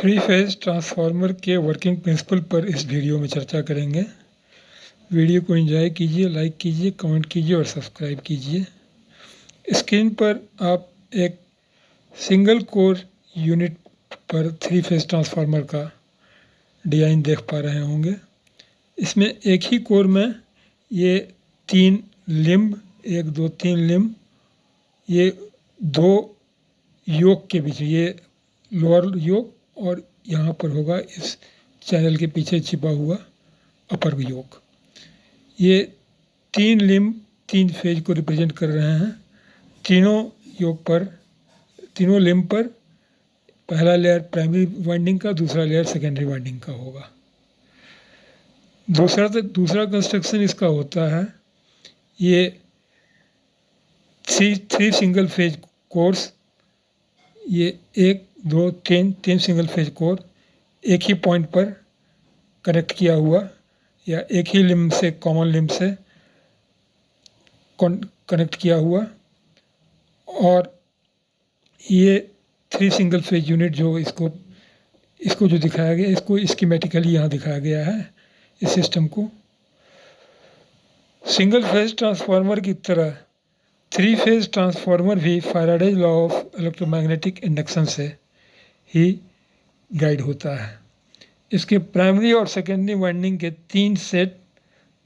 Three phase transformer के working principle पर इस वीडियो में चर्चा करेंगे। वीडियो को एंजॉय कीजिए, लाइक कीजिए, कमेंट कीजिए और सब्सक्राइब कीजिए। स्क्रीन पर आप एक सिंगल कोर यूनिट पर थ्री फेज ट्रांसफार्मर का डिज़ाइन देख पा रहे होंगे। इसमें एक ही कोर में ये तीन लिम्ब, एक दो तीन लिम्ब, ये दो योक के बीच, ये लोअर योक और यहाँ पर होगा इस चैनल के पीछे छिपा हुआ अपर योक। ये तीन लिम्ब तीन फेज को रिप्रेजेंट कर रहे हैं। तीनों योक पर, तीनों लिम्ब पर पहला लेयर प्राइमरी वाइंडिंग का, दूसरा लेयर सेकेंडरी वाइंडिंग का होगा। दूसरा कंस्ट्रक्शन इसका होता है, ये थ्री सिंगल फेज कोर्स, ये एक दो तीन सिंगल फेज कोर एक ही पॉइंट पर कनेक्ट किया हुआ या एक ही लिम्ब से, कॉमन लिम्ब से कनेक्ट किया हुआ। और ये थ्री सिंगल फेज यूनिट जो इसको जो दिखाया गया, इसको स्कीमेटिकली यहाँ दिखाया गया है इस सिस्टम को। सिंगल फेज ट्रांसफार्मर की तरह थ्री फेज ट्रांसफार्मर भी Faraday's law of electromagnetic induction से ही गाइड होता है। इसके प्राइमरी और सेकेंडरी वाइंडिंग के तीन सेट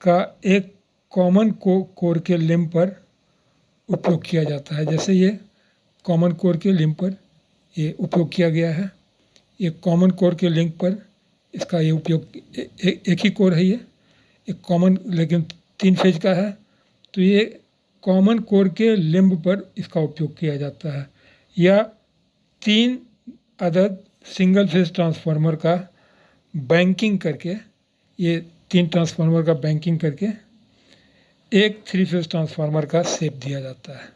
का एक कॉमन कोर के लिम्ब पर उपयोग किया जाता है। जैसे ये कॉमन कोर के लिम्ब पर ये उपयोग किया गया है, ये कॉमन कोर के लिंक पर इसका ये उपयोग एक ही कोर है, ये एक कॉमन लेकिन तीन फेज का है, तो ये कॉमन कोर के लिम्ब पर इसका उपयोग किया जाता है। या तीन अदद सिंगल फेज ट्रांसफार्मर का बैंकिंग करके, ये तीन ट्रांसफार्मर का बैंकिंग करके एक थ्री फेज ट्रांसफार्मर का शेप दिया जाता है।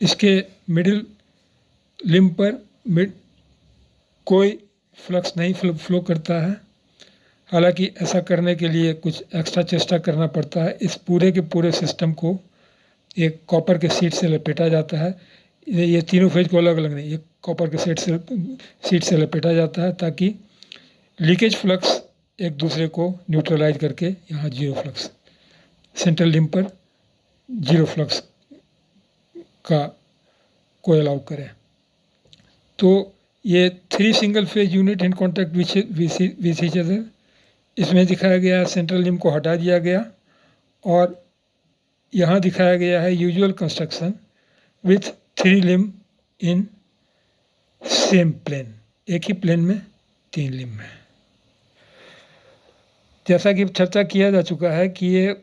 इसके मिडिल लिम्ब पर कोई फ्लक्स नहीं फ्लो करता है। हालांकि ऐसा करने के लिए कुछ एक्स्ट्रा चेष्टा करना पड़ता है। इस पूरे के पूरे सिस्टम को एक कॉपर के शीट से लपेटा जाता है। ये तीनों फेज को अलग अलग नहीं, ये कॉपर के शीट से लपेटा जाता है ताकि लीकेज फ्लक्स एक दूसरे को न्यूट्रलाइज करके यहाँ जीरो फ्लक्स, सेंट्रल लिम्ब पर जीरो फ्लक्स का को अलाउ करें। तो ये three single phase unit in contact with each other, इसमें दिखाया गया सेंट्रल लिम्ब को हटा दिया गया और यहाँ दिखाया गया है usual construction with three limb in same plane, एक ही प्लेन में तीन लिम्ब है। जैसा कि चर्चा किया जा चुका है कि ये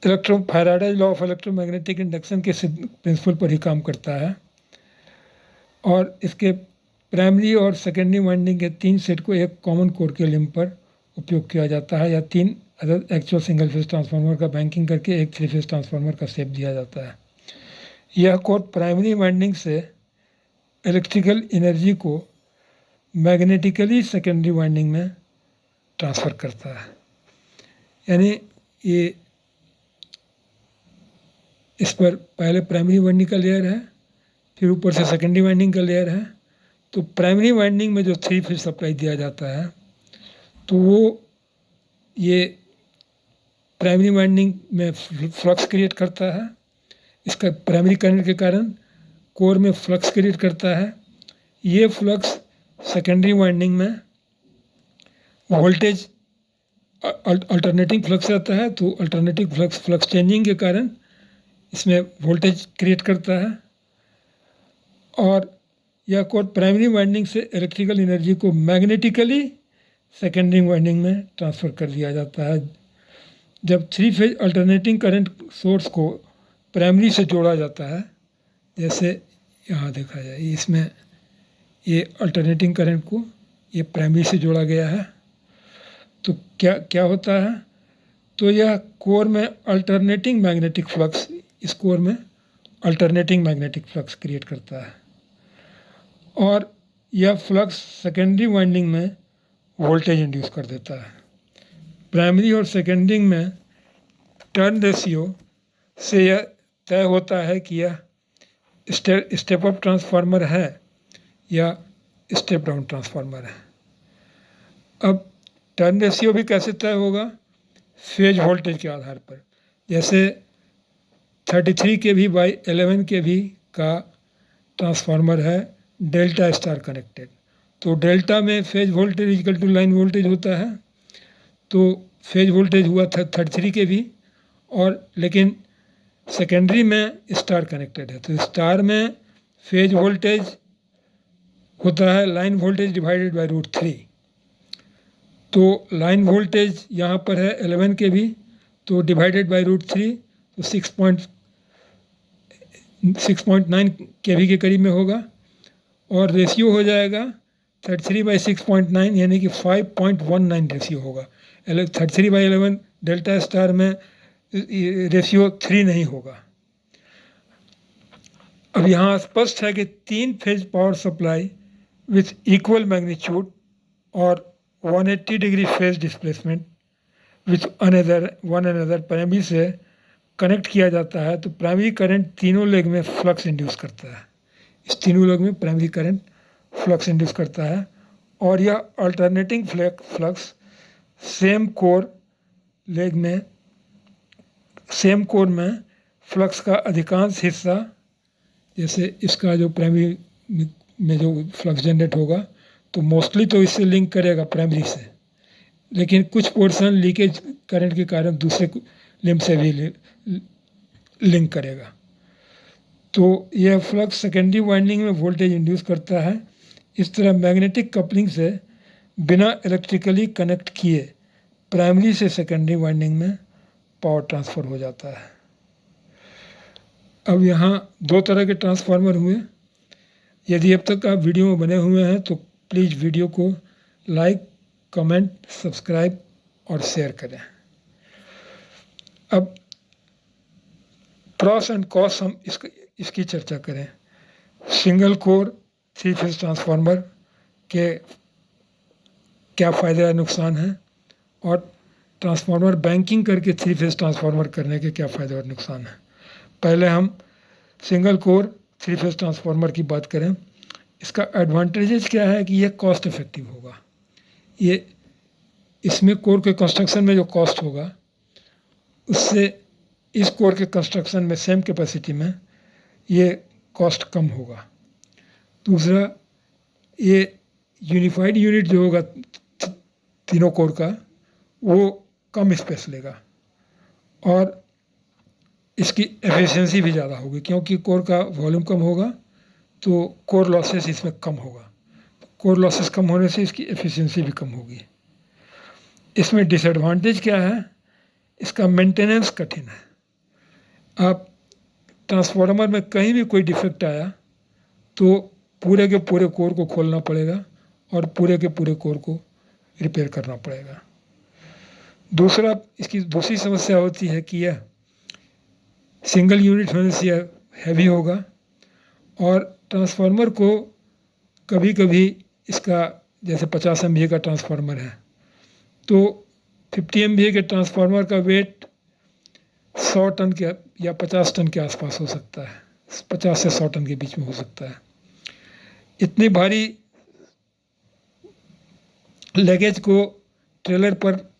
Faraday's law of electromagnetic induction के प्रिंसिपल पर ही काम करता है और इसके प्राइमरी और सेकेंडरी वाइंडिंग के तीन सेट को एक कॉमन कोर के लिम्ब पर उपयोग किया जाता है या तीन other actual single phase transformer का बैंकिंग करके एक थ्री फेज ट्रांसफार्मर का शेप दिया जाता है। यह कोर प्राइमरी वाइंडिंग से इलेक्ट्रिकल एनर्जी को मैग्नेटिकली सेकेंडरी वाइंडिंग में ट्रांसफ़र करता है। यानी ये इस पर पहले प्राइमरी वाइंडिंग का लेयर है, फिर ऊपर से सेकेंडरी वाइंडिंग का लेयर है। तो प्राइमरी वाइंडिंग में जो थ्री फेज सप्लाई दिया जाता है, तो वो ये प्राइमरी वाइंडिंग में फ्लक्स क्रिएट करता है। इसका प्राइमरी करंट के कारण कोर में फ्लक्स क्रिएट करता है। ये फ्लक्स सेकेंडरी वाइंडिंग में वोल्टेज अल्टरनेटिंग फ्लक्स रहता है, तो अल्टरनेटिंग फ्लक्स चेंजिंग के कारण इसमें वोल्टेज क्रिएट करता है। और यह कोर प्राइमरी वाइंडिंग से इलेक्ट्रिकल एनर्जी को मैग्नेटिकली सेकेंडरी वाइंडिंग में ट्रांसफ़र कर दिया जाता है। जब three phase alternating current source को प्राइमरी से जोड़ा जाता है, जैसे यहाँ देखा जाए, इसमें ये अल्टरनेटिंग करंट को ये प्राइमरी से जोड़ा गया है, तो क्या होता है, तो यह कोर में अल्टरनेटिंग मैग्नेटिक फ्लक्स, इस कोर में अल्टरनेटिंग मैग्नेटिक फ्लक्स क्रिएट करता है और यह फ्लक्स सेकेंडरी वाइंडिंग में वोल्टेज इंड्यूस कर देता है। प्राइमरी और सेकेंडरी में टर्न रेशियो से यह तय होता है कि यह स्टेप अप ट्रांसफार्मर है या स्टेप डाउन ट्रांसफार्मर है। अब टर्न रेशियो भी कैसे तय होगा? फेज वोल्टेज के आधार पर। जैसे 33 kV बाई 11 kV का ट्रांसफार्मर है डेल्टा स्टार कनेक्टेड, तो डेल्टा में phase voltage equal to line voltage होता है, तो फेज वोल्टेज हुआ 33 kV, और लेकिन सेकेंडरी में स्टार कनेक्टेड है, तो स्टार में फेज वोल्टेज होता है लाइन वोल्टेज डिवाइडेड बाई √3। तो लाइन वोल्टेज यहाँ पर है 11 kV, तो डिवाइडेड बाई √3, तो 6.9 kV के करीब में होगा, और रेशियो हो जाएगा 33/6.9 यानी कि 5.19 रेशियो होगा। 33/11 डेल्टा स्टार में रेशियो 3 नहीं होगा। अब यहाँ स्पष्ट है कि 3 phase power supply with equal magnitude और 180 degree phase displacement with one another primary से कनेक्ट किया जाता है, तो प्राइमरी करंट तीनों लेग में फ्लक्स इंड्यूस करता है। इस तीनों लेग में प्राइमरी करंट फ्लक्स इंड्यूस करता है, और यह अल्टरनेटिंग फ्लक्स सेम कोर में फ्लक्स का अधिकांश हिस्सा, जैसे इसका जो प्राइमरी में जो फ्लक्स जनरेट होगा, तो मोस्टली तो इससे लिंक करेगा प्राइमरी से, लेकिन कुछ पोर्शन लीकेज करंट के कारण दूसरे लिंब से भी लिंक करेगा। तो यह फ्लक्स सेकेंडरी वाइंडिंग में वोल्टेज इंड्यूस करता है। इस तरह मैग्नेटिक कपलिंग से बिना इलेक्ट्रिकली कनेक्ट किए प्राइमरी से सेकेंडरी वाइंडिंग में पावर ट्रांसफ़र हो जाता है। अब यहाँ 2 तरह के ट्रांसफार्मर हुए। यदि अब तक आप वीडियो में बने हुए हैं तो प्लीज़ वीडियो को लाइक, कमेंट, सब्सक्राइब और शेयर करें। अब प्रॉस एंड कॉस हम इसकी चर्चा करें। सिंगल कोर 3 फेज ट्रांसफार्मर के क्या फ़ायदे और नुकसान हैं, और ट्रांसफार्मर बैंकिंग करके 3 फेज ट्रांसफार्मर करने के क्या फ़ायदे और नुकसान हैं। पहले हम सिंगल कोर 3 फेज ट्रांसफार्मर की बात करें। इसका एडवांटेजेस क्या है कि यह कॉस्ट इफ़ेक्टिव होगा। ये इसमें कोर के कंस्ट्रक्शन में जो कॉस्ट होगा उससे इस कोर के कंस्ट्रक्शन में सेम कैपेसिटी में ये कॉस्ट कम होगा। दूसरा, ये यूनिफाइड यूनिट जो होगा तीनों कोर का, वो कम स्पेस लेगा, और इसकी एफिशिएंसी भी ज़्यादा होगी, क्योंकि कोर का वॉल्यूम कम होगा तो कोर लॉसेस इसमें कम होगा। कोर लॉसेस कम होने से इसकी एफिशिएंसी भी कम होगी। इसमें डिसएडवांटेज क्या है? इसका मेंटेनेंस कठिन है। आप ट्रांसफार्मर में कहीं भी कोई डिफेक्ट आया तो पूरे के पूरे कोर को खोलना पड़ेगा और पूरे के पूरे कोर को रिपेयर करना पड़ेगा। दूसरा, इसकी दूसरी समस्या होती है कि यह सिंगल यूनिट होने से हैवी होगा, और ट्रांसफार्मर को कभी कभी इसका, जैसे 50 MVA का ट्रांसफार्मर है तो 50 MVA के ट्रांसफार्मर का वेट 100 टन के या 50 टन के आसपास हो सकता है, 50 से 100 टन के बीच में हो सकता है। इतनी भारी लगेज को ट्रेलर पर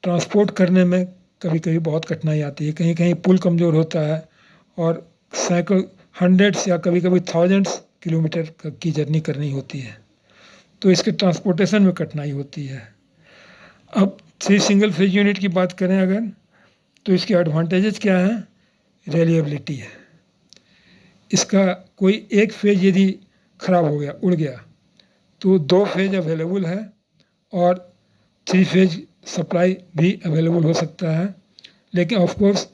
ट्रांसपोर्ट करने में कभी कभी बहुत कठिनाई आती है। कहीं कहीं पुल कमज़ोर होता है और सैकड़ों, हंड्रेड्स या कभी कभी थाउजेंड्स किलोमीटर की जर्नी करनी होती है, तो इसके ट्रांसपोर्टेशन में कठिनाई होती है। अब 3 सिंगल फेज यूनिट की बात करें अगर, तो इसके एडवांटेजेस क्या हैं? रिलायबिलिटी है। इसका कोई एक फेज यदि ख़राब हो गया, उड़ गया, तो 2 फेज अवेलेबल है और 3 फेज सप्लाई भी अवेलेबल हो सकता है, लेकिन ऑफ कोर्स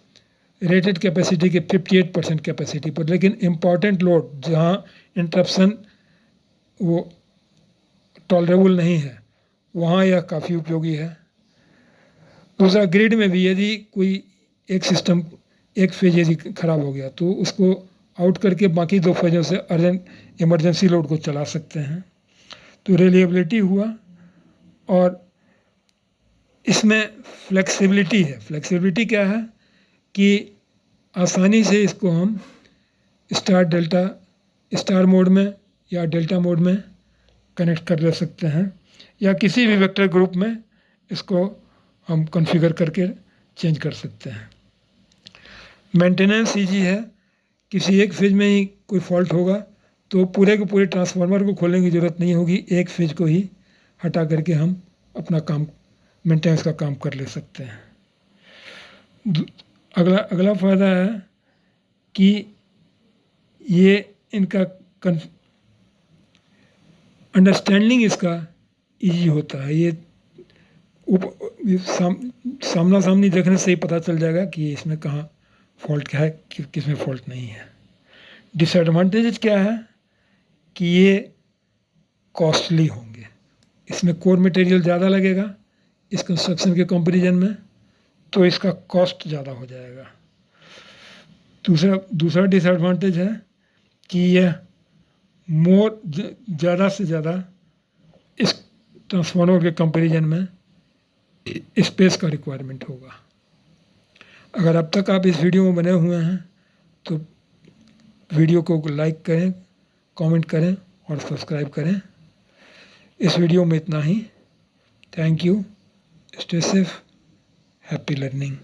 रेटेड कैपेसिटी के 58% कैपेसिटी पर। लेकिन इम्पॉर्टेंट लोड जहाँ इंटरप्शन वो टॉलरेबल नहीं है, वहाँ यह काफ़ी उपयोगी है। दूसरा, ग्रिड में भी यदि कोई एक सिस्टम, एक फेज यदि ख़राब हो गया तो उसको आउट करके बाकी 2 फेजों से अर्जेंट इमरजेंसी लोड को चला सकते हैं। तो रिलायबिलिटी हुआ, और इसमें फ्लेक्सिबिलिटी है। फ्लेक्सिबिलिटी क्या है कि आसानी से इसको हम स्टार मोड में या डेल्टा मोड में कनेक्ट कर ले सकते हैं, या किसी भी वेक्टर ग्रुप में इसको हम कॉन्फ़िगर करके चेंज कर सकते हैं। मेंटेनेंस ईजी है, किसी एक फेज में ही कोई फॉल्ट होगा तो पूरे के पूरे ट्रांसफार्मर को खोलने की ज़रूरत नहीं होगी, एक फेज को ही हटा करके हम अपना काम, मेंटेनेंस का काम कर ले सकते हैं। अगला अगला फ़ायदा है कि ये इनका अंडरस्टैंडिंग इसका ईजी होता है। ये सामना सामनी देखने से ही पता चल जाएगा कि इसमें कहाँ फॉल्ट है, किस में फॉल्ट नहीं है। डिसएडवांटेज क्या है कि ये कॉस्टली होंगे, इसमें कोर मटेरियल ज़्यादा लगेगा इस कंस्ट्रक्शन के कंपैरिजन में, तो इसका कॉस्ट ज़्यादा हो जाएगा। दूसरा डिसएडवांटेज है कि यह ज़्यादा से ज़्यादा इस ट्रांसफार्मर के कंपैरिजन में स्पेस का रिक्वायरमेंट होगा। अगर अब तक आप इस वीडियो में बने हुए हैं तो वीडियो को लाइक करें, कमेंट करें और सब्सक्राइब करें। इस वीडियो में इतना ही। Thank you. Stay safe, happy learning.